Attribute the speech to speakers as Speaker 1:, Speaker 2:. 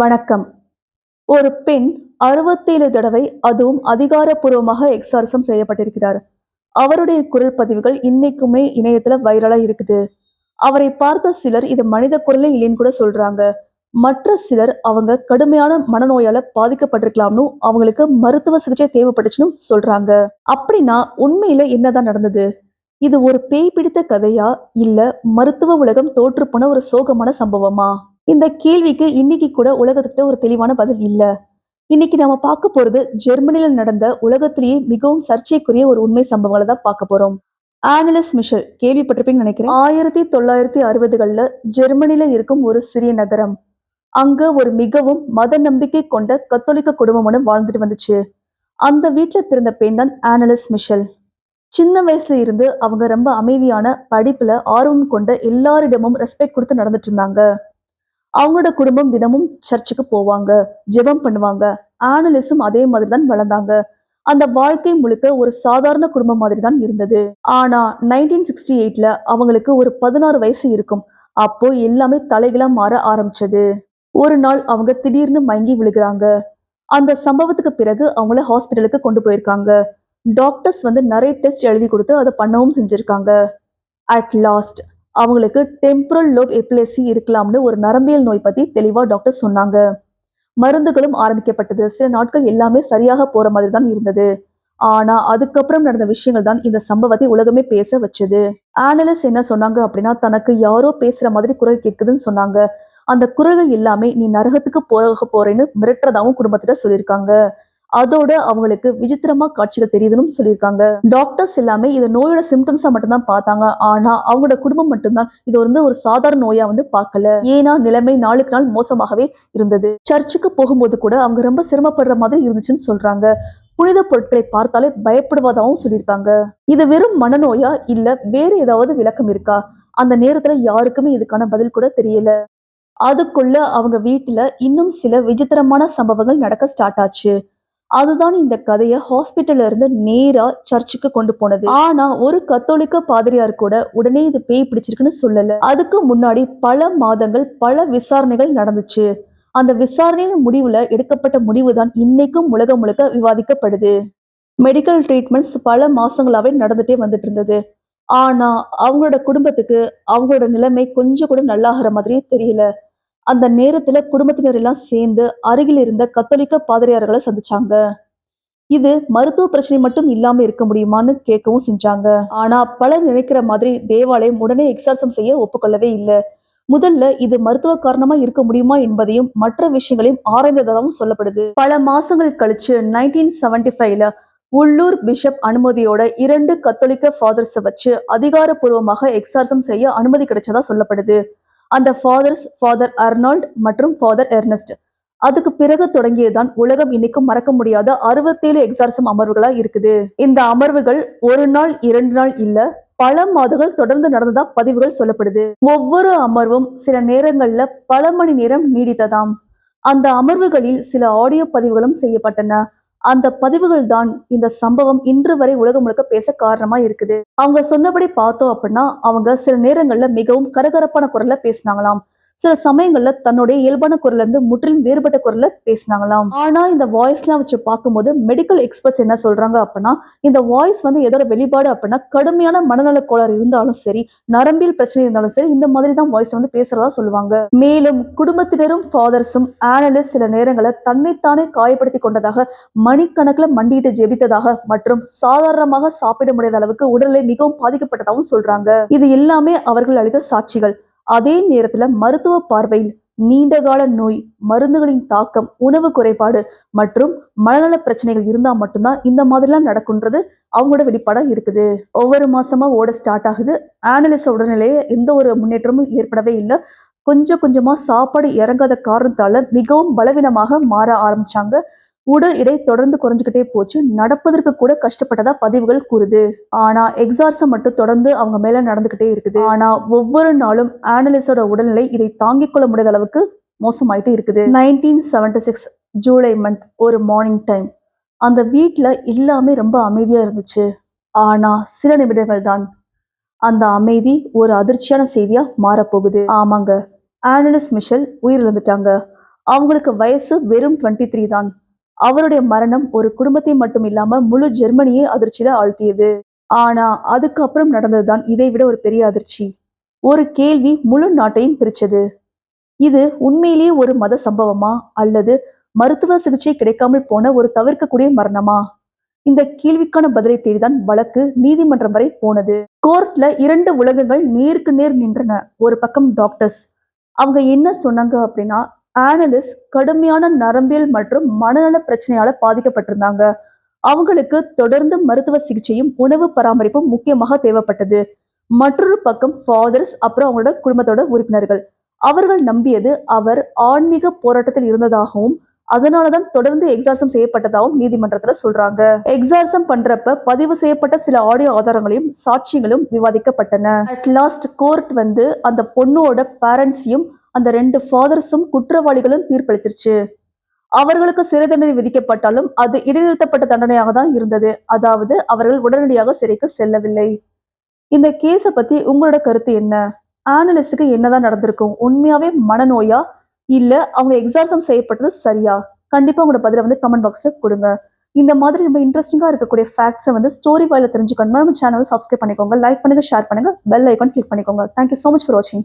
Speaker 1: வணக்கம். ஒரு பெண் 67 தடவை அதுவும் அதிகாரப்பூர்வமாக எக்ஸார்சம் செய்யப்பட்டிருக்கிறார். அவருடைய குரல் பதிவுகள் இன்னைக்குமே இணையத்துல வைரலா இருக்குது. அவரை பார்த்த சிலர் இது மனித குரலே இல்லைன்னு கூட சொல்றாங்க. மற்ற சிலர் அவங்க கடுமையான மனநோயால பாதிக்கப்பட்டிருக்கலாம்னு அவங்களுக்கு மருத்துவ சிகிச்சை தேவைப்பட்டுச்சுன்னு சொல்றாங்க. அப்படின்னா உண்மையில என்னதான் நடந்தது? இது ஒரு பேய் பிடித்த கதையா? இல்ல மருத்துவ உலகம் தோற்றுப்போன ஒரு சோகமான சம்பவமா? இந்த கேள்விக்கு இன்னைக்கு கூட உலகத்துக்கிட்ட ஒரு தெளிவான பதில் இல்ல. இன்னைக்கு நம்ம பார்க்க போறது ஜெர்மனில நடந்த உலகத்திலேயே மிகவும் சர்ச்சைக்குரிய ஒரு உண்மை சம்பவங்களை தான் பார்க்க போறோம். ஆனலிஸ் மிஷல் கேள்விப்பட்டிருப்பீங்கன்னு நினைக்கிறேன். 1960கள்ல ஜெர்மனில இருக்கும் ஒரு சிறிய நகரம். அங்க ஒரு மிகவும் மத நம்பிக்கை கொண்ட கத்தோலிக்க குடும்பம் ஒண்ணு வாழ்ந்துட்டு வந்துச்சு. அந்த வீட்ல பிறந்த பெண் தான் ஆனலிஸ் மிஷல். சின்ன வயசுல இருந்து அவங்க ரொம்ப அமைதியான, படிப்புல ஆர்வம் கொண்ட, எல்லாரிடமும் ரெஸ்பெக்ட் கொடுத்து நடந்துட்டு இருந்தாங்க. அவங்களோட குடும்பம் தினமும் சர்ச்சுக்கு போவாங்க, ஜெபம் பண்ணுவாங்க. ஆனலிஸும் அதே மாதிரி தான் வளர்ந்தாங்க. அந்த வாழ்க்கை முழுக்க ஒரு சாதாரண குடும்பம் மாதிரி தான் இருந்தது. ஆனா 1968ல அவங்களுக்கு ஒரு 16 வயசு இருக்கும். அப்போ எல்லாமே தலைகீழா மாற ஆரம்பிச்சது. ஒரு நாள் அவங்க திடீர்னு மயங்கி விழுகுறாங்க. அந்த சம்பவத்துக்கு பிறகு அவங்கள ஹாஸ்பிட்டலுக்கு கொண்டு போயிருக்காங்க. டாக்டர்ஸ் வந்து நிறைய டெஸ்ட் எழுதி கொடுத்து அதை பண்ணவும் செஞ்சிருக்காங்க. அட் லாஸ்ட் அவங்களுக்கு டெம்பரல் லோப் எபிலெப்சி இருக்கலாம்னு ஒரு நரம்பியல் நோய் பத்தி தெளிவா டாக்டர் சொன்னாங்க. மருந்துகளும் ஆரம்பிக்கப்பட்டது. சில நாட்கள் எல்லாமே சரியாக போற மாதிரி தான் இருந்தது. ஆனா அதுக்கப்புறம் நடந்த விஷயங்கள் தான் இந்த சம்பவத்தை உலகமே பேச வச்சது. ஆனலிஸ் என்ன சொன்னாங்க அப்படின்னா, தனக்கு யாரோ பேசுற மாதிரி குரல் கேட்குதுன்னு சொன்னாங்க. அந்த குரல்கள் எல்லாமே நீ நரகத்துக்கு போக போறேன்னு மிரட்டுறதாவும் குடும்பத்திட்ட சொல்லியிருக்காங்க. அதோட அவங்களுக்கு விசித்திரமா காட்சிகள் தெரியுதுன்னு சொல்லியிருக்காங்க. டாக்டர்ஸ் எல்லாமே இத நோயோட சிம்டம்ஸா மட்டும் தான் பார்த்தாங்க. ஆனா அவங்களோட குடும்பம் மட்டும்தான் இது வந்து ஒரு சாதாரண நோயா வந்து பார்க்கல. ஏன்னா நிலைமை நாளுக்கு நாள் மோசமாகவே இருந்தது. சர்ச்சுக்கு போகும்போது கூட அவங்க ரொம்ப சிரமப்படுற மாதிரி இருந்துச்சுன்னு சொல்றாங்க. புனித பொருட்களை பார்த்தாலே பயப்படுவதாகவும் சொல்லியிருக்காங்க. இது வெறும் மனநோயா இல்ல வேற ஏதாவது விளக்கம் இருக்கா? அந்த நேரத்துல யாருக்குமே இதுக்கான பதில் கூட தெரியல. அதுக்குள்ள அவங்க வீட்டுல இன்னும் சில விசித்திரமான சம்பவங்கள் நடக்க ஸ்டார்ட் ஆச்சு. அதுதான் இந்த கதைய ஹாஸ்பிட்டல்ல இருந்து நேரா சர்ச்சுக்கு கொண்டு போனது. ஆனா ஒரு கத்தோலிக்க பாதிரியார் கூட உடனே இது பேய் பிடிச்சிருக்குன்னு சொல்லல. அதுக்கு முன்னாடி பல மாதங்கள் பல விசாரணைகள் நடந்துச்சு. அந்த விசாரணையின் முடிவுல எடுக்கப்பட்ட முடிவுதான் இன்னைக்கும் உலகம் முழுக்க விவாதிக்கப்படுது. மெடிக்கல் ட்ரீட்மெண்ட்ஸ் பல மாசங்களாவே நடந்துட்டே வந்துட்டு இருந்தது. ஆனா அவங்களோட குடும்பத்துக்கு அவங்களோட நிலைமை கொஞ்சம் கூட நல்லாகிற மாதிரியே தெரியல. அந்த நேரத்துல குடும்பத்தினர் எல்லாம் சேர்ந்து அருகில் இருந்த கத்தோலிக்க பாதிரியார்களை சந்திச்சாங்க. இது மருத்துவ பிரச்சனை மட்டும் இல்லாம இருக்க முடியுமான்னு கேட்கவும் செஞ்சாங்க. ஆனா பலர் நினைக்கிற மாதிரி தேவாலயம் உடனே எக்ஸார்சம் செய்ய ஒப்புக்கொள்ளவே இல்ல. முதல்ல இது மருத்துவ காரணமா இருக்க முடியுமா என்பதையும் மற்ற விஷயங்களையும் ஆராய்ந்ததாகவும் சொல்லப்படுது. பல மாசங்கள் கழிச்சு 1975ல உள்ளூர் பிஷப் அனுமதியோட 2 கத்தோலிக்க ஃபாதர்ஸை வச்சு அதிகாரப்பூர்வமாக எக்ஸார்சம் செய்ய அனுமதி கிடைச்சதா சொல்லப்படுது. அந்த ஃபாதர்ஸ் ஃபாதர் அர்னால்ட் மற்றும் ஃபாதர் எர்னஸ்ட். அதுக்கு பிறகு தொடங்கியதுதான் உலகம் இன்னைக்கும் மறக்க முடியாத 67 எக்ஸார்சம் அமர்வுகளா இருக்குது. இந்த அமர்வுகள் ஒரு நாள் 2 நாள் இல்ல, பல மாதங்கள் தொடர்ந்து நடந்ததா பதிவுகள் சொல்லப்படுது. ஒவ்வொரு அமர்வும் சில நேரங்கள்ல பல மணி நேரம் நீடித்ததாம். அந்த அமர்வுகளில் சில ஆடியோ பதிவுகளும் செய்யப்பட்டன. அந்த பதிவுகள் தான் இந்த சம்பவம் இன்று வரை உலகம் முழுக்க பேச காரணமா இருக்குது. அவங்க சொன்னபடி பார்த்தோம் அப்படின்னா, அவங்க சில நேரங்கள்ல மிகவும் கரகரப்பான குரல்ல பேசினாங்களாம். சில சமயங்கள்ல தன்னுடைய இயல்பான குரல்ல இருந்து முற்றிலும் வேறுபட்ட குரல்ல பேசினாங்களாம். ஆனா இந்த வாய்ஸ்லாம் வச்சு பார்க்கும்போது மெடிக்கல் எக்ஸ்பர்ட்ஸ் என்ன சொல்றாங்க அப்படின்னா, இந்த வாய்ஸ் வந்து எதோட வெளிப்பாடு அப்படின்னா, கடுமையான மனநல கோளாறு இருந்தாலும் சரி, நரம்பியல் பிரச்சனை இருந்தாலும் சரி, இந்த மாதிரி தான் வாய்ஸ் வந்து பேசுறதா சொல்லுவாங்க. மேலும் குடும்பத்தினரும் ஃபாதர்ஸும் ஆனலிஸ் சில நேரங்களில் தன்னைத்தானே காயப்படுத்தி கொண்டதாக, மணிக்கணக்கில் மண்டியிட்டு ஜெபித்ததாக மற்றும் சாதாரணமாக சாப்பிட முடியாத அளவுக்கு உடல்நிலை மிகவும் பாதிக்கப்பட்டதாகவும் சொல்றாங்க. இது எல்லாமே அவர்கள் அளித்த சாட்சிகள். அதே நேரத்துல மருத்துவ பார்வையில் நீண்டகால நோய், மருந்துகளின் தாக்கம், உணவு குறைபாடு மற்றும் மனநல பிரச்சனைகள் இருந்தா மட்டும்தான் இந்த மாதிரிலாம் நடக்குன்றது அவங்களோட வெளிப்பாடா இருக்குது. ஒவ்வொரு மாசமா ஓட ஸ்டார்ட் ஆகுது. ஆனலிஸ் உடல்நிலையே எந்த ஒரு முன்னேற்றமும் ஏற்படவே இல்லை. கொஞ்சம் கொஞ்சமா சாப்பாடு இறங்காத காரணத்தால மிகவும் பலவீனமாக மாற ஆரம்பிச்சாங்க. உடல் எடை தொடர்ந்து குறைஞ்சுக்கிட்டே போச்சு. நடப்பதற்கு கூட கஷ்டப்பட்டதா பதிவுகள் கூறுது. ஆனா எக்ஸார்சம் மட்டும் தொடர்ந்து அவங்க மேல நடந்துகிட்டே இருக்குது. ஆனா ஒவ்வொரு நாளும் ஆனலிஸோட உடல்நிலை இதை தாங்கிக் கொள்ள முடியாத அளவுக்கு மோசமாயிட்டு இருக்குது. 1976 ஜூலை மந்த் ஒரு மார்னிங் டைம். அந்த வீட்ல எல்லாமே ரொம்ப அமைதியா இருந்துச்சு. ஆனா சில நிமிடங்கள் தான் அந்த அமைதி ஒரு அதிர்ச்சியான செய்தியா மாறப்போகுது. ஆமாங்க, ஆனலிஸ் மிஷல் உயிரிழந்துட்டாங்க. அவங்களுக்கு வயசு வெறும் 23 தான். அவருடைய மரணம் ஒரு குடும்பத்தை மட்டும் இல்லாம முழு ஜெர்மனியே அதிர்ச்சியில ஆழ்த்தியது. ஆனா அதுக்கப்புறம் நடந்ததுதான் இதை விட ஒரு பெரிய அதிர்ச்சி. ஒரு கேள்வி முழு நாட்டையும் பிரிச்சது. இது உண்மையிலேயே ஒரு மத சம்பவமா? அல்லது மருத்துவ சிகிச்சை கிடைக்காமல் போன ஒரு தவிர்க்கக்கூடிய மரணமா? இந்த கேள்விக்கான பதிலை தேடிதான் வழக்கு நீதிமன்றம் வரை போனது. கோர்ட்ல 2 உலகங்கள் நேருக்கு நேர் நின்றன. ஒரு பக்கம் டாக்டர்ஸ். அவங்க என்ன சொன்னாங்க அப்படின்னா, ஆனலிஸ் கடுமையான நரம்பியல் மற்றும் மனநல பிரச்சனையால பாதிக்கப்பட்டிருந்தாங்க. அவங்களுக்கு தொடர்ந்து மருத்துவ சிகிச்சையும், உணவு பராமரிப்பும் முக்கியமாக தேவைப்பட்டது. மற்றொரு பக்கம் ஃபாதர்ஸ் அப்புறம் அவங்களோட குடும்பத்தோட உறுப்பினர்கள். அவர்கள் நம்பியது அவர் ஆன்மீக போராட்டத்தில் இருந்ததாகவும், அதனாலதான் தொடர்ந்து எக்ஸார்சம் செய்யப்பட்டதாகவும் நீதிமன்றத்துல சொல்றாங்க. எக்ஸார்சம் பண்றப்ப பதிவு செய்யப்பட்ட சில ஆடியோ ஆதாரங்களையும் சாட்சியங்களும் விவாதிக்கப்பட்டன. அட் லாஸ்ட் கோர்ட் வந்து அந்த பொண்ணோட பேரண்ட்ஸையும் அந்த 2 ஃபாதர்ஸும் குற்றவாளிகளும் தீர்ப்பளிச்சிருச்சு. அவர்களுக்கு சிறை தண்டனை விதிக்கப்பட்டாலும் அது இடைநிறுத்தப்பட்ட தண்டனையாக தான் இருந்தது. அதாவது அவர்கள் உடனடியாக சிறைக்கு செல்லவில்லை. இந்த கேஸ பத்தி உங்களோட கருத்து என்ன? ஆனலிஸ்டுக்கு என்னதான் நடந்திருக்கும்? உண்மையாவே மனநோயா? இல்ல அவங்க எக்ஸார்சம் செய்யப்பட்டது சரியா? கண்டிப்பா உங்களோட பதில வந்து கமெண்ட் பாக்ஸ்ல குடுங்க. இந்த மாதிரி ரொம்ப இன்ட்ரெஸ்டிங்கா இருக்கக்கூடிய ஃபேக்ட்ஸ வந்து ஸ்டோரி வாயில தெரிஞ்சுக்கணும்னா நம்ம சேனலை சப்ஸ்கிரைப் பண்ணிக்கோங்க. லைக் பண்ணுங்க, ஷேர் பண்ணுங்க, பெல் ஐகான் கிளிக் பண்ணிக்கோங்க. Thank you so much for வாட்சிங்.